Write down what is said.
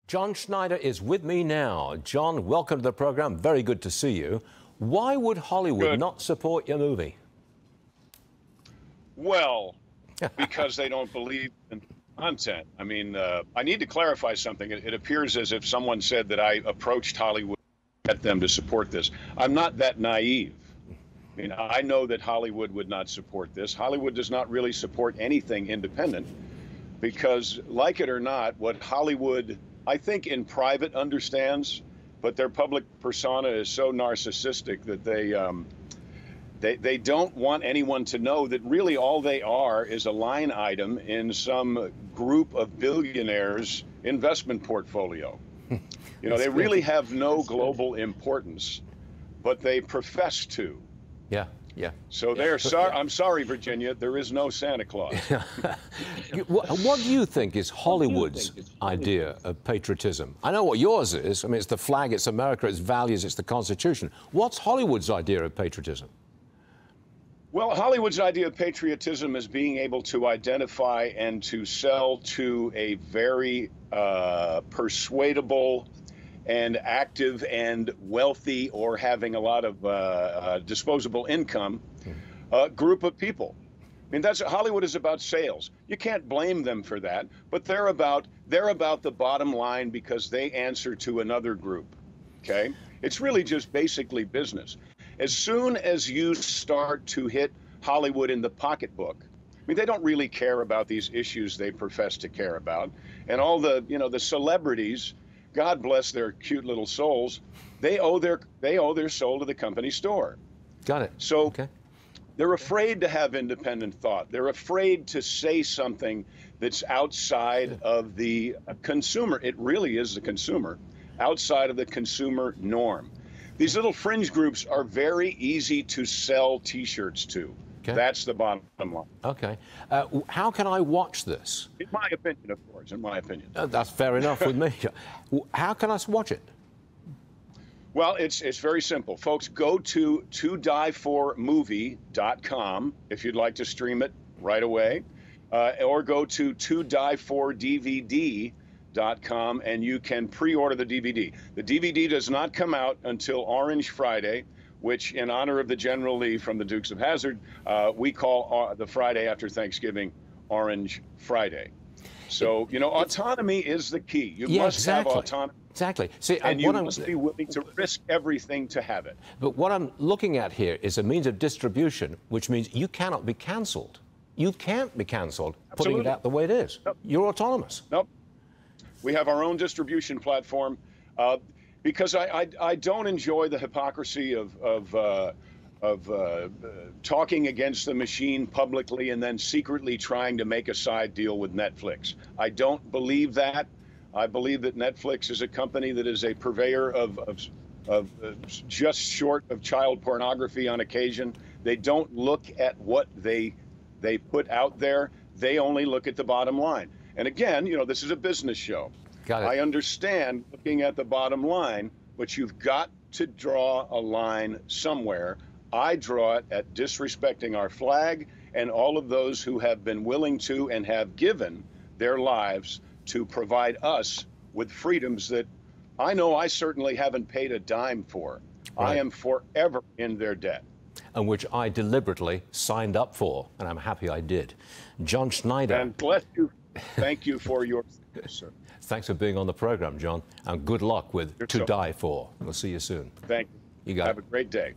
John Schneider is with me now. John, welcome to the program. Very good to see you. Why would Hollywood not support your movie? Well, because they don't believe in content. I mean, I need to clarify something. It appears as if someone said that I approached Hollywood to get them to support this. I'm not that naive. I mean, I know that Hollywood would not support this. Hollywood does not really support anything independent because, like it or not, what Hollywood, I think, in private understands, but their public persona is so narcissistic that they don't want anyone to know that really all they are is a line item in some group of billionaires' investment portfolio. You know, they really have no global importance, but they profess to. Yeah. So they're sorry. I'm sorry, Virginia. There is no Santa Claus. What do you think is Hollywood's idea of patriotism? I know what yours is. I mean, it's the flag, it's America, it's values, it's the Constitution. What's Hollywood's idea of patriotism? Well, Hollywood's idea of patriotism is being able to identify and to sell to a very persuadable and active and wealthy, or having a lot of disposable income, group of people. I mean, Hollywood is about sales. You can't blame them for that, but they're about the bottom line because they answer to another group. Okay, it's really just basically business. As soon as you start to hit Hollywood in the pocketbook, I mean, they don't really care about these issues they profess to care about, and all the the celebrities. God bless their cute little souls. They owe their soul to the company store. Got it. So they're afraid to have independent thought. They're afraid to say something that's outside of the consumer. It really is the consumer, outside of the consumer norm. These little fringe groups are very easy to sell T-shirts to. Okay. That's the bottom line. Okay. How can I watch this? In my opinion, of course, in my opinion. That's fair enough with me. How can I watch it? Well, it's very simple. Folks, go to todieformovie.com if you'd like to stream it right away, or go to todiefor.dvd.com and you can pre-order the DVD. The DVD does not come out until Orange Friday, which, in honor of the General Lee from the Dukes of Hazzard, we call the Friday after Thanksgiving Orange Friday. So, autonomy is the key. You must have autonomy. Exactly. See, and you must be willing to risk everything to have it. But what I'm looking at here is a means of distribution, which means you cannot be cancelled. You can't be cancelled putting it out the way it is. Nope. You're autonomous. Nope. We have our own distribution platform. Because I don't enjoy the hypocrisy of talking against the machine publicly and then secretly trying to make a side deal with Netflix. I don't believe that. I believe that Netflix is a company that is a purveyor of just short of child pornography on occasion. They don't look at what they put out there. They only look at the bottom line. And again, this is a business show. I understand looking at the bottom line, but you've got to draw a line somewhere. I draw it at disrespecting our flag and all of those who have been willing to and have given their lives to provide us with freedoms that I know I certainly haven't paid a dime for. Right. I am forever in their debt. And which I deliberately signed up for, and I'm happy I did. John Schneider. And bless you. Thank you for your service, sir. Thanks for being on the program, John, and good luck with To Die For. We'll see you soon. Thank you. You got it. Have a great day.